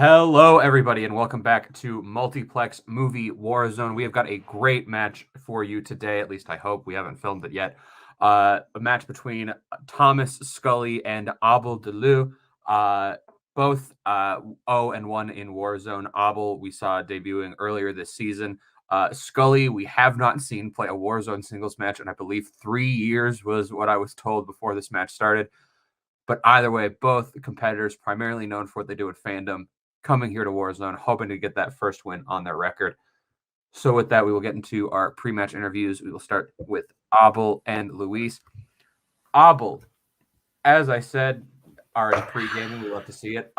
Hello, everybody, and welcome back to Multiplex Movie Warzone. We have got a great match for you today. At least I hope. We haven't filmed it yet. A match between Thomas Scully and Abel Leeuw. Both 0-1 in Warzone. Abel we saw debuting earlier this season. Scully we have not seen play a Warzone singles match, and I believe 3 years was what I was told before this match started. But either way, both competitors primarily known for what they do at Fandom, coming here to Warzone, hoping to get that first win on their record. So with that, we will get into our pre-match interviews. We will start with Abel and Luis. Abel, as I said, already pre-gaming, we love to see it.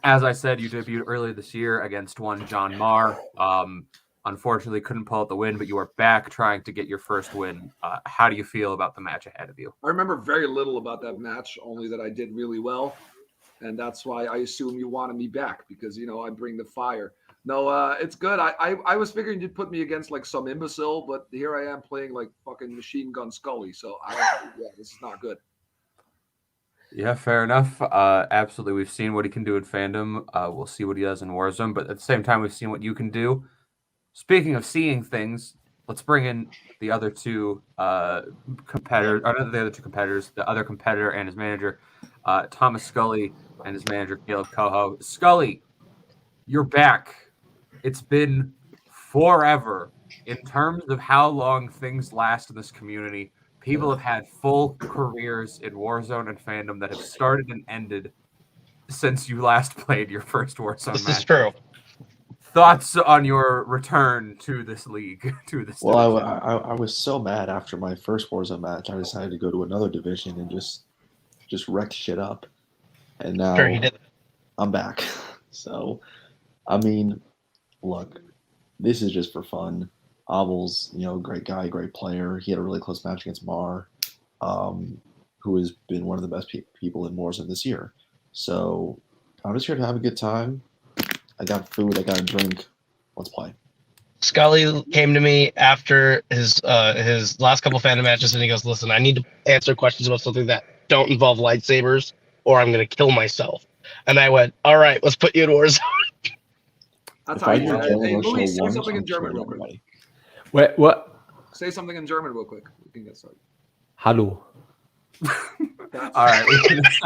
As I said, you debuted earlier this year against one John Marr. Unfortunately, couldn't pull out the win, but you are back trying to get your first win. How do you feel about the match ahead of you? I remember very little about that match, only that I did really well. And that's why I assume you wanted me back because, I bring the fire. No, it's good. I was figuring you'd put me against like some imbecile, but here I am playing like fucking Machine Gun Scully. So, this is not good. Yeah, fair enough. Absolutely. We've seen what he can do in Fandom. We'll see what he does in Warzone. But at the same time, we've seen what you can do. Speaking of seeing things, let's bring in the other two competitors, the other competitor and his manager, Thomas Scully and his manager, Kaleb Koho. Scully, you're back. It's been forever in terms of how long things last in this community. People have had full careers in Warzone and Fandom that have started and ended since you last played your first Warzone match. This is true. Thoughts on your return to this league, to this Well, division? I was so mad after my first Warzone match. I decided to go to another division and just wreck shit up. And now Sure, you did. I'm back. So, I mean, look, this is just for fun. Abel's, great guy, great player. He had a really close match against Marr, who has been one of the best people in Warzone this year. So, I'm just here to have a good time. I got food, I got a drink. Let's play. Scully came to me after his last couple Fandom matches, and he goes, "Listen, I need to answer questions about something that don't involve lightsabers, or I'm going to kill myself." And I went, "All right, let's put you in Warzone." That's If how I you get do killed it. Hey, in Louis, Show say 1, something in I'm German killing real quick. everybody. Wait, what? Say something in German real quick. We can get started. Hallo. All right.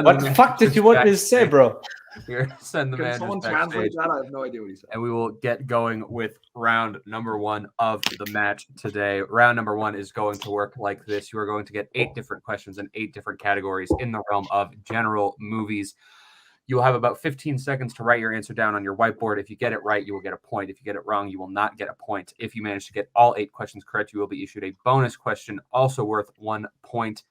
What the fuck did you want me to say, bro? Here, send the Can managers someone backstage, translate that? I have no idea what he said. and we will get going with round number 1 of the match today. Round number 1 is going to work like this. You are going to get 8 different questions in 8 different categories in the realm of general movies. You will have about 15 seconds to write your answer down on your whiteboard. If you get it right, you will get a point. If you get it wrong, you will not get a point. If you manage to get all 8 questions correct, you will be issued a bonus question, also worth 1 point.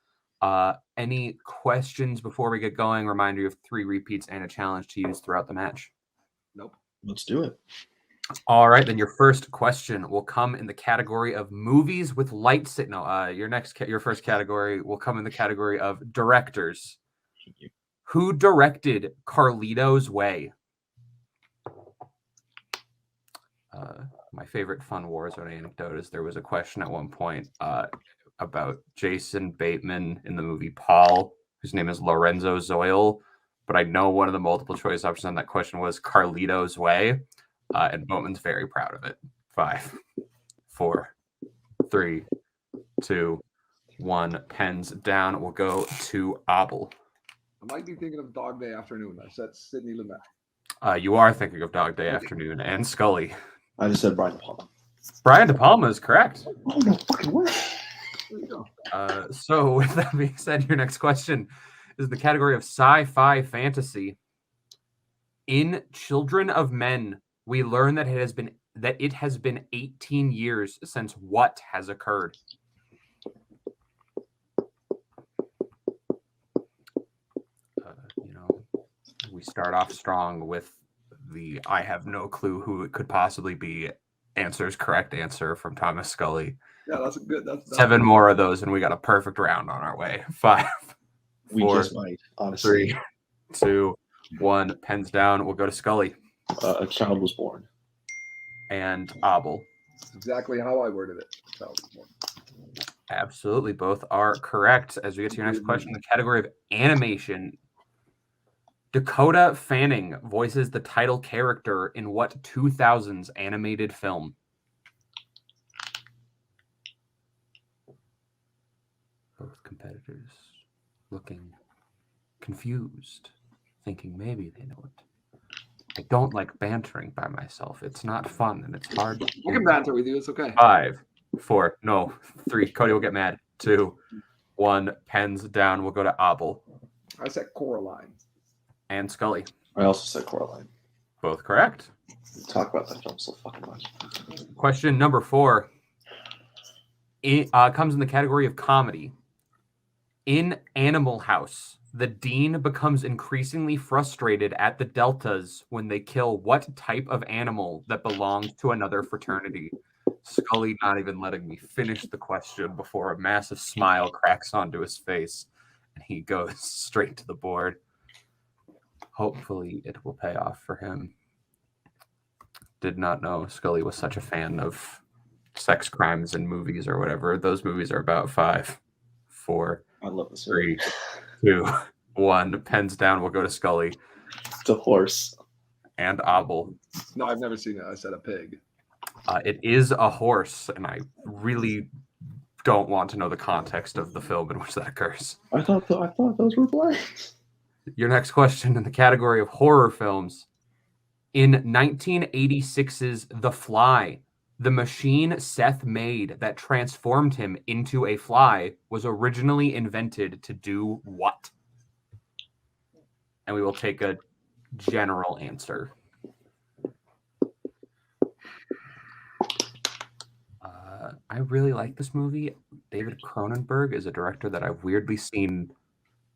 Any questions before we get going? Reminder, you have 3 repeats and a challenge to use throughout the match. Nope. Let's do it. All right, then your first question will come in the category of movies with light signal. Your first category will come in the category of directors. Who directed Carlito's Way? My favorite fun Warzone anecdote is there was a question at one point about Jason Bateman in the movie Paul, whose name is Lorenzo Zoil, but I know one of the multiple choice options on that question was Carlito's Way, and Boatman's very proud of it. 5, 4, 3, 2, 1. Pens down. We'll go to Abel. I might be thinking of Dog Day Afternoon. I said Sidney Lumet. You are thinking of Dog Day Afternoon and Scully. I just said Brian De Palma. Brian De Palma is correct. Oh, no fucking way. There you go. So with that being said, your next question is the category of sci-fi fantasy. In Children of Men, we learn that it has been 18 years since what has occurred? We start off strong with the I have no clue who it could possibly be. Correct answer from Thomas Scully. Yeah, that's a good. That's 7 more of those, and we got a perfect round on our way. 5, We 4, just might, honestly. 3, 2, 1. Pens down. We'll go to Scully A child was born. and Abel. That's exactly how I worded it. Absolutely, both are correct. As we get to your next question, the category of animation. Dakota Fanning voices the title character in what 2000s animated film? Both competitors looking confused, thinking maybe they know it. I don't like bantering by myself. It's not fun and it's hard. I can banter with you. It's okay. 5, 4, no, 3. Cody will get mad. 2, 1. Pens down. We'll go to Abel. I said Coraline. And Scully. I also said Coraline. Both correct. We talk about that film so fucking much. Question number 4. It comes in the category of comedy. In Animal House, the dean becomes increasingly frustrated at the Deltas when they kill what type of animal that belongs to another fraternity? Scully not even letting me finish the question before a massive smile cracks onto his face, and he goes straight to the board. Hopefully it will pay off for him. Did not know Scully was such a fan of sex crimes in movies or whatever. Those movies are about. 5, 4, I love this. 3, 2, 1. Pens down. We'll go to Scully The horse. and Abel. No, I've never seen it. I said a pig. It is a horse, and I really don't want to know the context of the film in which that occurs. I thought those were blanks. Your next question in the category of horror films. In 1986's The Fly, the machine Seth made that transformed him into a fly was originally invented to do what? And we will take a general answer. I really like this movie. David Cronenberg is a director that I've weirdly seen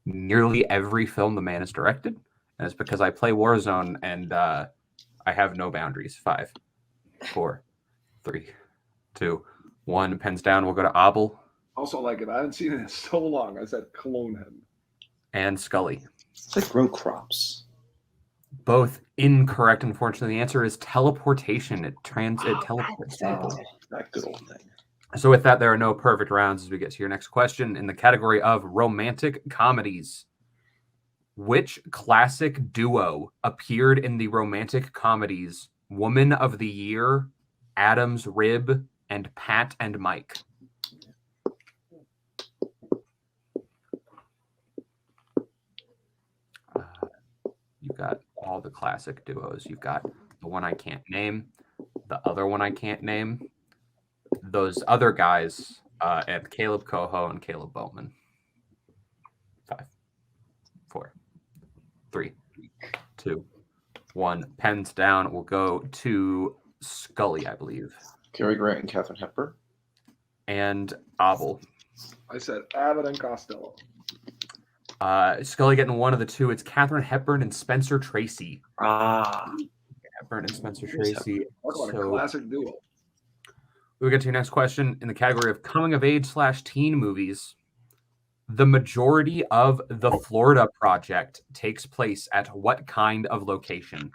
nearly every film the man has directed. And it's because I play Warzone and I have no boundaries. 5, 4, 3, 2, 1. Pens down. We'll go to Abel. Also like it. I haven't seen it in so long. I said clone him. And Scully. It's like grow crops. Both incorrect, unfortunately. The answer is teleportation. It teleports people. That good old thing. So with that, there are no perfect rounds as we get to your next question. In the category of romantic comedies, which classic duo appeared in the romantic comedies Woman of the Year, Adam's Rib, and Pat and Mike? You've got all the classic duos. You've got the one I can't name, the other one I can't name, those other guys, and Kaleb Koho and Kaleb Boatman. 5, 4, 3, 2, 1. Pens down. We'll go to Scully, I believe. Cary Grant and Katharine Hepburn. And Abel. I said Abbott and Costello. Scully getting one of the two. It's Katharine Hepburn and Spencer Tracy. Hepburn and Spencer Tracy. Talk about a classic duo. We'll get to your next question. In the category of coming-of-age / teen movies, the majority of the Florida Project takes place at what kind of location?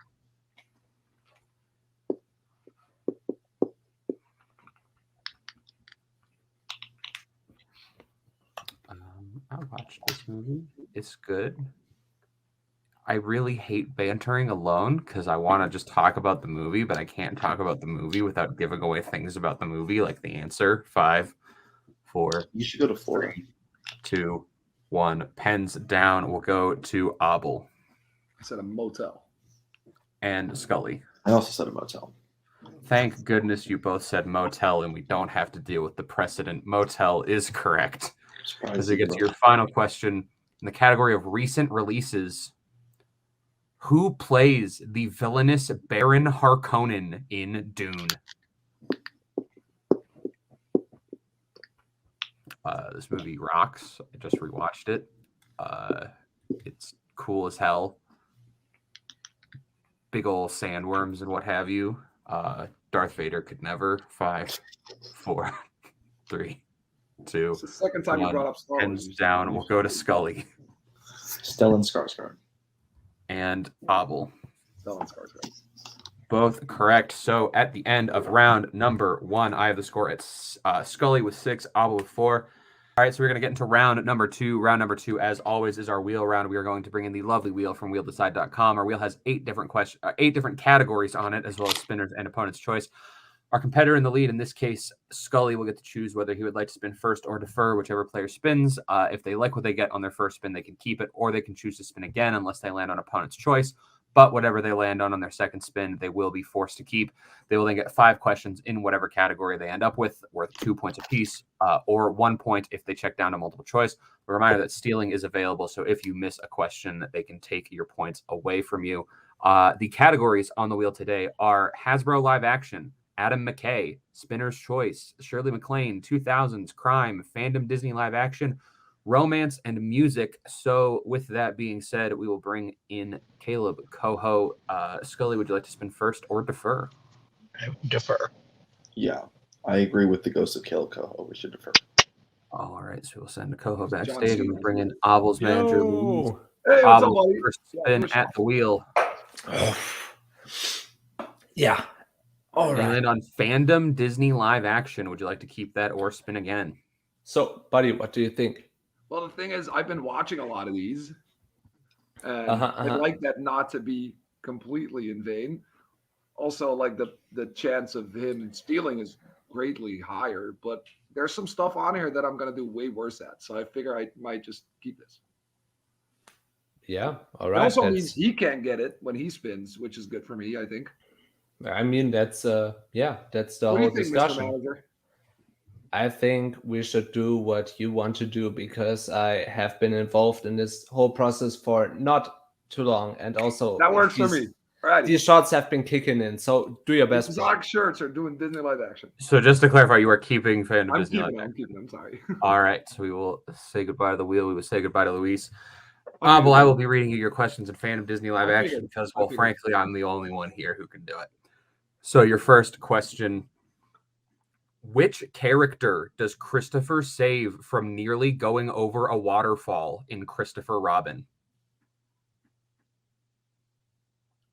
I watched this movie. It's good. I really hate bantering alone because I want to just talk about the movie, but I can't talk about the movie without giving away things about the movie, like the answer. 5, 4. You should go to Florida. 3, 2, 1. Pens down. We'll go to Abel. I said a motel. And Scully. I also said a motel. Thank goodness you both said motel and we don't have to deal with the precedent. Motel is correct. As we get to your final question, in the category of recent releases, who plays the villainous Baron Harkonnen in Dune? This movie rocks. I just rewatched it. It's cool as hell. Big old sandworms and what have you. Darth Vader could never. 5, 4, 3, 2. It's the second time you brought up Star Wars. Pens down. We'll go to Scully. Stellan Skarsgård. And Abel. Stellan Skarsgård. Both correct. So at the end of round number 1, I have the score at Scully with 6, Abel with 4. All right, so we're going to get into round number two. Round number two, as always, is our wheel round. We are going to bring in the lovely wheel from wheeldecide.com. Our wheel has 8 different categories on it, as well as spinners and opponent's choice. Our competitor in the lead, in this case, Scully, will get to choose whether he would like to spin first or defer, whichever player spins. If they like what they get on their first spin, they can keep it, or they can choose to spin again unless they land on opponent's choice. But whatever they land on their second spin, they will be forced to keep. They will then get 5 questions in whatever category they end up with, worth 2 points apiece, or 1 point if they check down to multiple choice. A reminder that stealing is available, so if you miss a question, they can take your points away from you. The categories on the wheel today are Hasbro Live Action, Adam McKay, Spinner's Choice, Shirley MacLaine, 2000s, Crime, Fandom Disney Live Action, Romance, and Music. So with that being said, we will bring in Kaleb Koho. Scully, would you like to spin first or defer? I would defer. Yeah, I agree with the ghost of Kaleb Koho. We should defer. All right, so we'll send Koho John backstage and Cena. we'll bring in Abel's manager, Leeuw. Yo. Hey, what's up, Abel, buddy? first Yeah, spin first at the wheel. Yeah. All You right. land on Fandom Disney Live Action. Would you like to keep that or spin again? So, buddy, what do you think? Well, the thing is, I've been watching a lot of these, and I'd Uh-huh. like that not to be completely in vain. Also, like the chance of him stealing is greatly higher, but there's some stuff on here that I'm gonna do way worse at. So I figure I might just keep this. Yeah. All It right. also means he can't get it when he spins, which is good for me, I think. I mean, that's the What do whole you think, Mr. discussion. Manager? I think we should do what you want to do because I have been involved in this whole process for not too long, and also That works for me. All right. These shots have been kicking in, so do your best. bro. Exact shirts are doing Disney live action. So just to clarify, you are keeping Fandom I'm Disney Live keeping them. Action. I'm keeping them. Sorry. All right, so we will say goodbye to the wheel. We will say goodbye to Luis. Okay. Abel, I will be reading you your questions in Fandom Disney Live I Action figured. because, I well, figured. frankly, I'm the only one here who can do it. So your first question: which character does Christopher save from nearly going over a waterfall in Christopher Robin?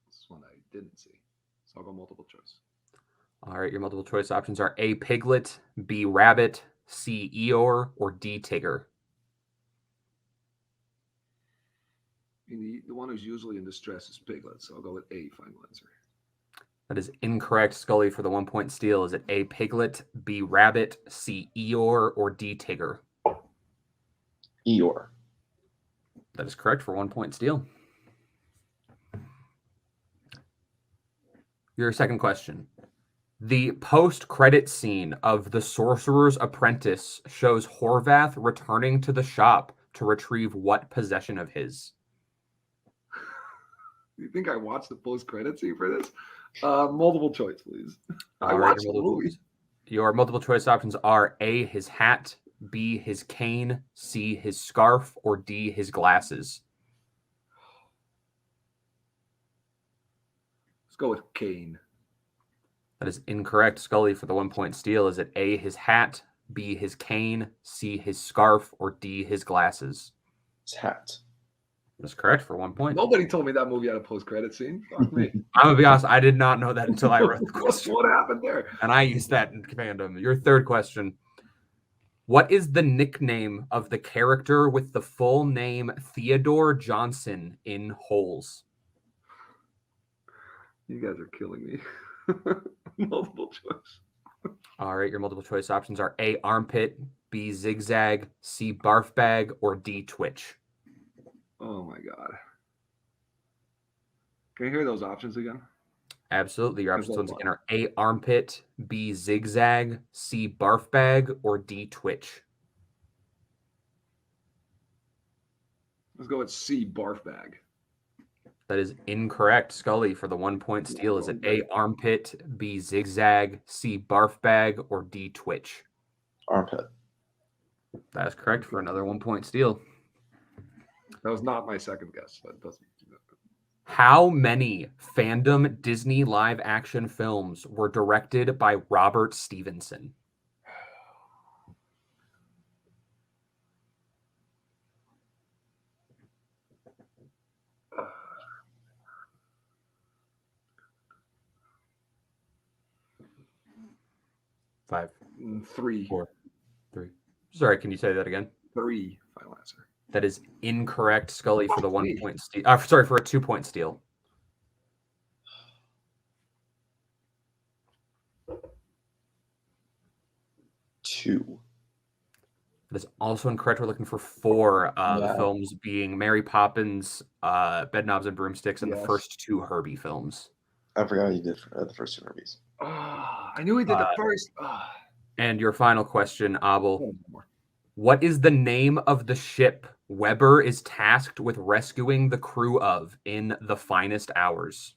This one I didn't see. So I'll go multiple choice. All right, your multiple choice options are A, Piglet, B, Rabbit, C, Eeyore, or D, Tigger. I mean, the one who's usually in distress is Piglet, so I'll go with A, final answer. That is incorrect, Scully, for the 1 point steal. Is it A, Piglet, B, Rabbit, C, Eeyore, or D, Tigger? Eeyore. That is correct for 1 point steal. Your second question. The post-credit scene of The Sorcerer's Apprentice shows Horvath returning to the shop to retrieve what possession of his? You think I watched the post-credit scene for this? Multiple choice, please. I All right, watched the movie. Your multiple choice options are A, his hat, B, his cane, C, his scarf, or D, his glasses. Let's go with Kane. That is incorrect, Scully, for the 1 point steal. Is it A, his hat, B, his cane, C, his scarf, or D, his glasses? His hat. That's correct for 1 point. Nobody told me that movie had a post-credit scene. Fuck me. I'm going to be honest, I did not know that until I wrote the question. What happened there? And I used that in Fandom. Your third question. What is the nickname of the character with the full name Theodore Johnson in Holes? You guys are killing me. Multiple choice. All right, your multiple choice options are A, armpit, B, zigzag, C, barf bag, or D, twitch. Oh my god. Can you hear those options again? Absolutely. Your There's options no once bar. again are A, armpit, B, zigzag, C, barf bag, or D, twitch. Let's go with C, barf bag. That is incorrect, Scully, for the 1 point steal. Is it A, armpit, B, zigzag, C, barf bag, or D, twitch? Armpit. That is correct for another 1 point steal. That was not my second guess. That doesn't. How many Fandom Disney live action films were directed by Robert Stevenson? Five, 3. 4, 3. Sorry, can you say that again? 3. Final answer. That is incorrect. Scully for the Fuck 1 me. point steal. Sorry, for a 2-point steal. 2. That is also incorrect. We're looking for 4. The Yeah. films being Mary Poppins, Bedknobs and Broomsticks, and the Yes. first 2 Herbie films. I forgot you did the first 2 movies. I knew he did the first. And your final question, Abel. One more. What is the name of the ship Weber is tasked with rescuing the crew of in The Finest Hours?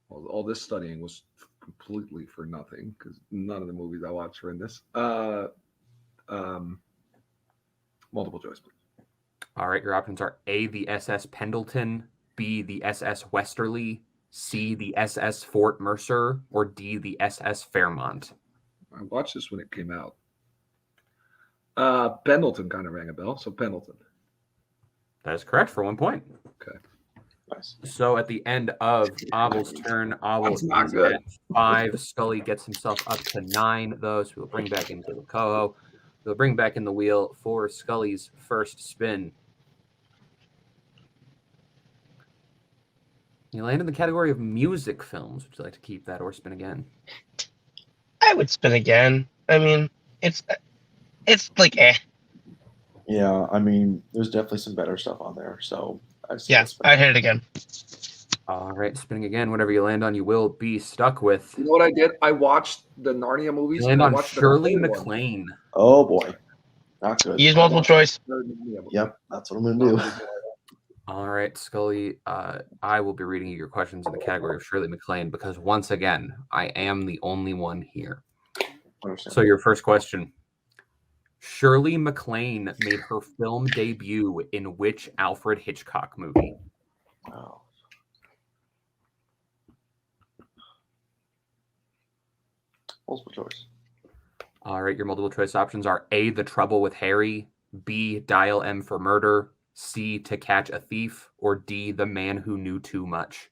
Well, all this studying was completely for nothing because none of the movies I watched were in this. Multiple choice, please. All right, your options are A, the SS Pendleton, B, the SS Westerly, C, the SS Fort Mercer, or D, the SS Fairmont. I watched this when it came out. Pendleton kind of rang a bell, so Pendleton. That is correct for 1 point. Okay. Nice. So at the end of Abel's turn, Abel That's not is good. at 5. Scully gets himself up to 9, though, so we'll bring back in Kaleb Koho. We'll bring back in the wheel for Scully's first spin. You land in the category of music films. Would you like to keep that or spin again? I would spin again. I mean, it's like Yeah, I mean, there's definitely some better stuff on there. So Yeah, I'd hit it again. All right, spinning again. Whatever you land on, you will be stuck with. You know what I did? I watched the Narnia movies. You land and I on watched the Shirley third one. MacLaine. Oh boy, not good. Use multiple choice. Third Narnia movie. Yep, that's what I'm gonna do. All right, Scully, I will be reading you your questions in the category of Shirley MacLaine because once again, I am the only one here. Understand. So your first question. Shirley MacLaine made her film debut in which Alfred Hitchcock movie? Wow. Multiple choice. All right, your multiple choice options are A, The Trouble with Harry, B, Dial M for Murder, C, To Catch a Thief, or D, The Man Who Knew Too Much.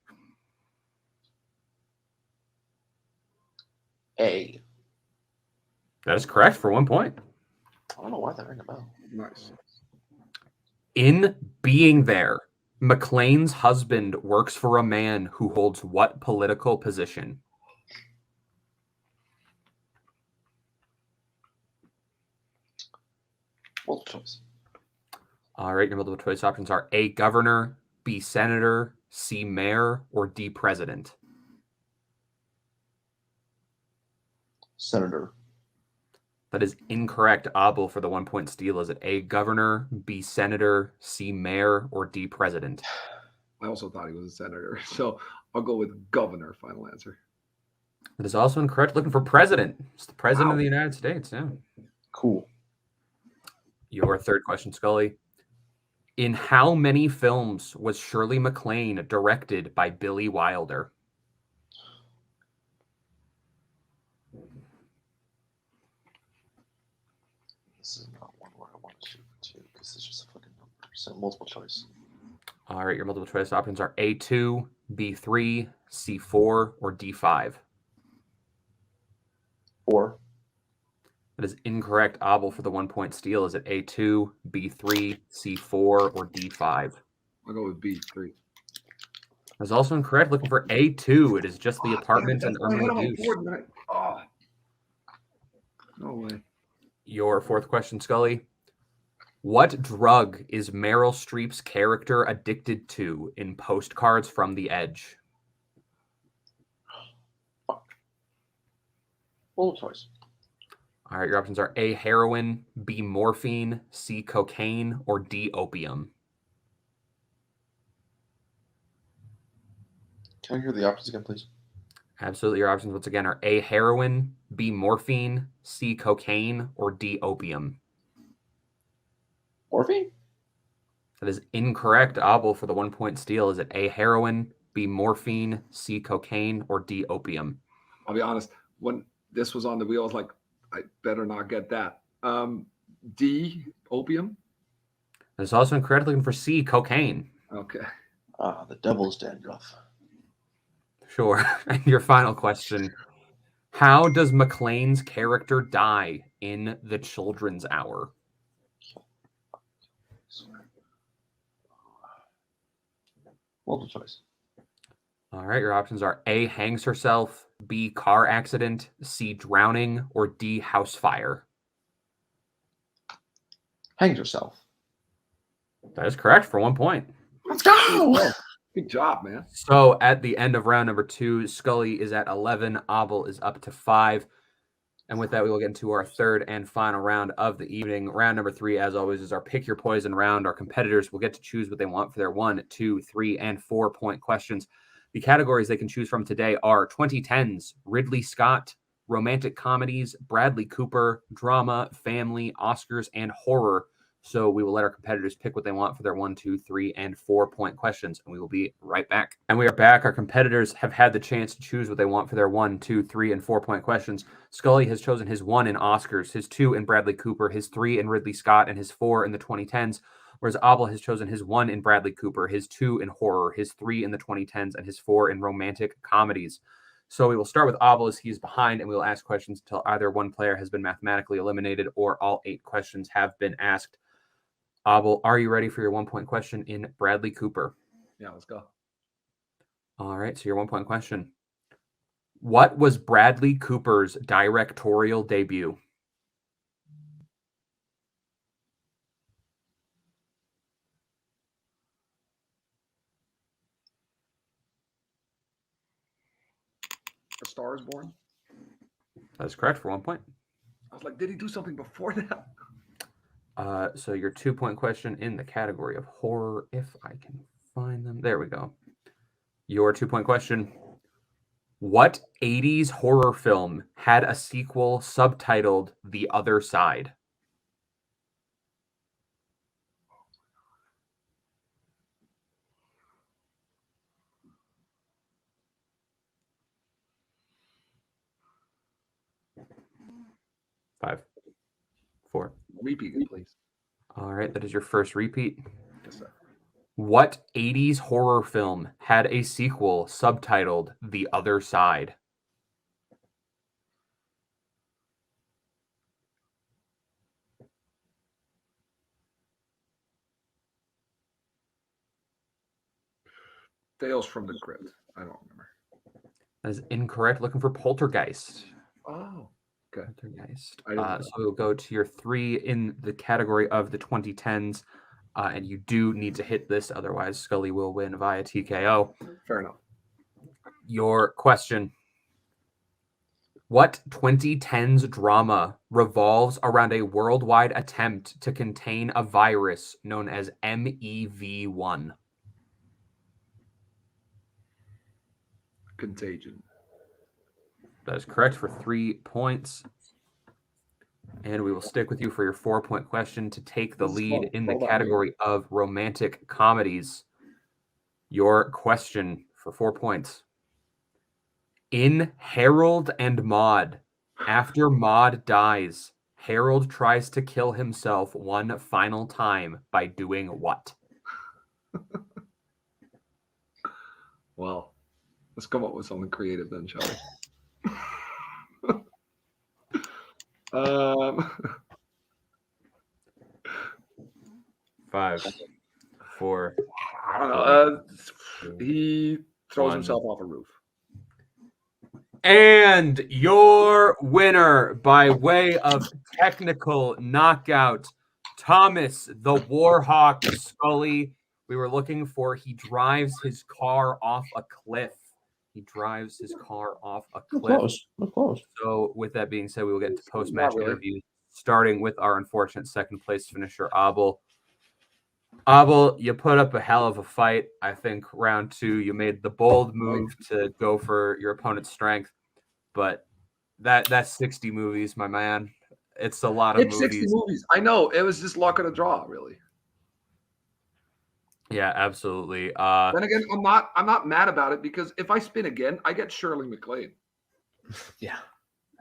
A. That is correct for 1 point. I don't know why that rang a bell. Nice. In Being There, MacLane's husband works for a man who holds what political position? Multiple choice. All right, your multiple choice options are A, governor, B, senator, C, mayor, or D, president. Senator. That is incorrect. Abel for the 1 point steal. Is it A, governor, B, senator, C, mayor, or D, president? I also thought he was a senator, so I'll go with governor. Final answer. That is also incorrect. Looking for president. It's the president Wow. of the United States. Yeah. Cool. Your third question, Scully. In how many films was Shirley MacLaine directed by Billy Wilder? This is not one where I want to shoot for 2 because it's just a fucking number. So multiple choice. All right, your multiple choice options are A2, B3, C4, or D5. 4. That is incorrect. Abel for the 1 point steal. Is it A2, B3, C4, or D5? I'll go with B3. That's also incorrect. Looking for A2. It is just the apartments in That's why I had Irma him on Deuce. board, and no way. Your fourth question, Scully. What drug is Meryl Streep's character addicted to in Postcards from the Edge? Multiple choice. All right, your options are A, heroin, B, morphine, C, cocaine, or D, opium. Can I hear the options again, please? Absolutely. Your options once again are A, heroin, B, morphine, C, cocaine, or D, opium. Morphine? That is incorrect. Abel for the 1 point steal. Is it A, heroin, B, morphine, C, cocaine, or D, opium? I'll be honest. When this was on the wheel, I was like, I better not get that. D, opium. That is also incorrect. Looking for C, cocaine. Okay. Ah, the devil's dandruff. Sure. And your final question. How does McLean's character die in The Children's Hour? Multiple choice. All right, your options are A, hangs herself, B, car accident, C, drowning, or D, house fire. Hangs herself. That is correct for 1 point. Let's go! Good job, man. So at the end of round number 2, Scully is at 11, Abel is up to 5. And with that, we will get into our third and final round of the evening. Round number 3, as always, is our Pick Your Poison round. Our competitors will get to choose what they want for their 1, 2, 3, and 4-point questions. The categories they can choose from today are 2010s, Ridley Scott, romantic comedies, Bradley Cooper, drama, family, Oscars, and horror. So we will let our competitors pick what they want for their 1, 2, 3, and 4-point questions, and we will be right back. And we are back. Our competitors have had the chance to choose what they want for their 1, 2, 3, and 4-point questions. Scully has chosen his 1 in Oscars, his 2 in Bradley Cooper, his 3 in Ridley Scott, and his 4 in the 2010s, whereas Abel has chosen his 1 in Bradley Cooper, his 2 in horror, his 3 in the 2010s, and his 4 in romantic comedies. So we will start with Abel as he's behind, and we will ask questions until either one player has been mathematically eliminated or all 8 questions have been asked. Abel, are you ready for your 1-point question in Bradley Cooper? Yeah, let's go. All right, so your 1-point question. What was Bradley Cooper's directorial debut? A Star is Born. That is correct for 1 point. I was like, did he do something before that? So your 2-point question in the category of horror, if I can find them. There we go. Your 2-point question. What 80s horror film had a sequel subtitled The Other Side? Five, 4. Repeat it, please. All right, that is your first repeat. Yes, sir. What 80s horror film had a sequel subtitled The Other Side? Tales from the Crypt. I don't remember. That is incorrect. Looking for Poltergeist. Oh, okay. Poltergeist. I didn't know. So we'll go to your 3 in the category of the 2010s. And you do need to hit this, otherwise Scully will win via TKO. Fair enough. Your question. What 2010s drama revolves around a worldwide attempt to contain a virus known as MEV1? Contagion. That is correct for 3 points. And we will stick with you for your 4-point question to take the This is lead fun. in the Hold on, category of romantic comedies. Your question for 4 points. In Harold and Maude, after Maude dies, Harold tries to kill himself one final time by doing what? Well, let's come up with something creative then, shall we? 5, 4. I don't know. He throws 1. himself off a roof. And your winner by way of technical knockout, Thomas the Warhawk Scully. We were looking for he drives his car off a cliff. He drives his car off a cliff. We're close. So with that being said, we will get into post-match Not really. interviews, starting with our unfortunate second place finisher, Abel. Abel, you put up a hell of a fight. I think round 2, you made the bold move to go for your opponent's strength, but that's 60 movies, my man. It's a lot of It's 60 movies. movies. I know. It was just luck of the draw, really. Yeah, absolutely. Then again, I'm not mad about it because if I spin again, I get Shirley MacLaine. Yeah.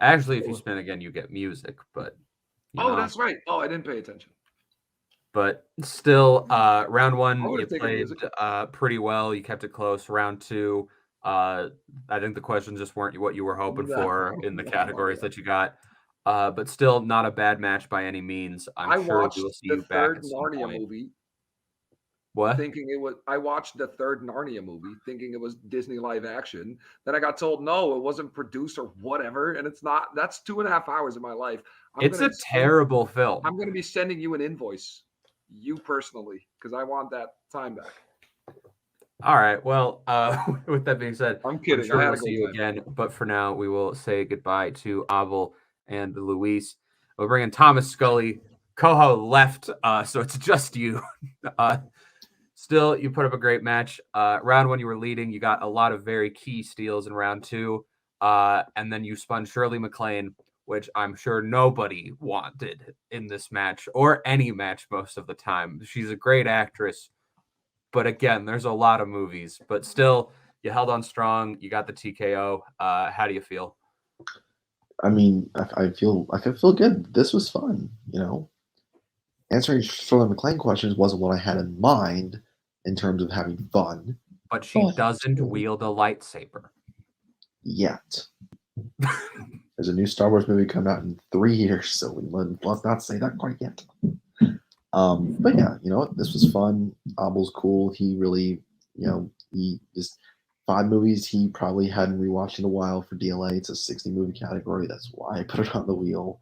Actually, if you spin again, you get music, but you know. That's right. Oh, I didn't pay attention. But still, round 1, I you would've taken played music. pretty well. You kept it close. Round 2, I think the questions just weren't what you were hoping for in the categories that you got. But still not a bad match by any means. I I'm sure watched we will see the you back third at some Narnia point. movie What? thinking it was. I watched the third Narnia movie thinking it was Disney live action. Then I got told no, it wasn't produced or whatever, and it's not. That's 2.5 hours of my life. It's a terrible film. I'm going to be sending you an invoice, you personally, because I want that time back. All right. Well, with that being said, I'm kidding. I'm sure I had we'll a see good you time. again. But for now, we will say goodbye to Abel and Luis. We'll bring in Thomas Scully. Koho left, so it's just you. Still, you put up a great match. Round 1, you were leading. You got a lot of very key steals in round 2. And then you spun Shirley MacLaine, which I'm sure nobody wanted in this match or any match most of the time. She's a great actress. But again, there's a lot of movies. But still, you held on strong. You got the TKO. How do you feel? I mean, I feel good. This was fun, you know. Answering Shirley MacLaine questions wasn't what I had in mind in terms of having fun. But she doesn't wield a lightsaber. Yet. There's a new Star Wars movie coming out in 3 years, so let's not say that quite yet. But yeah, you know what? This was fun. Abel's cool. He really, you know, he just 5 movies he probably hadn't rewatched in a while for DLA. It's a 60 movie category. That's why I put it on the wheel.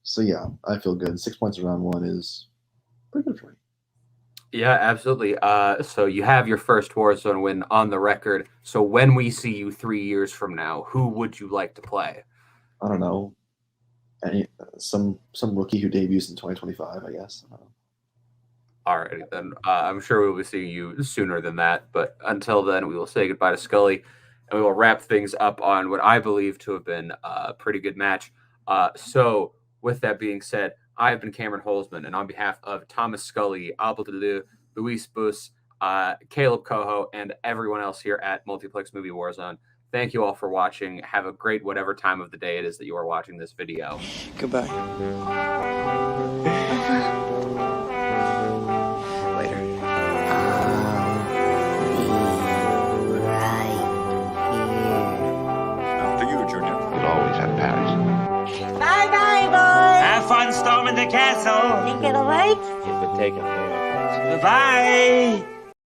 So yeah, I feel good. 6 points in round 1 is pretty good for me. Yeah, absolutely. So you have your first Warzone win on the record. So when we see you 3 years from now, who would you like to play? I don't know. Some rookie who debuts in 2025, I guess. I don't know. All right, then I'm sure we will be seeing you sooner than that. But until then, we will say goodbye to Scully, and we will wrap things up on what I believe to have been a pretty good match. So with that being said, I have been Cameron Holzman, and on behalf of Thomas Scully, Abel Leeuw, Luis Bus, Kaleb Koho, and everyone else here at Multiplex Movie Warzone, thank you all for watching. Have a great whatever time of the day it is that you are watching this video. Goodbye. Later. After you, Junior. You'll always have Paris. Bye-bye, boys. Have fun storming the castle. Think it'll wait? It would take a minute. Bye.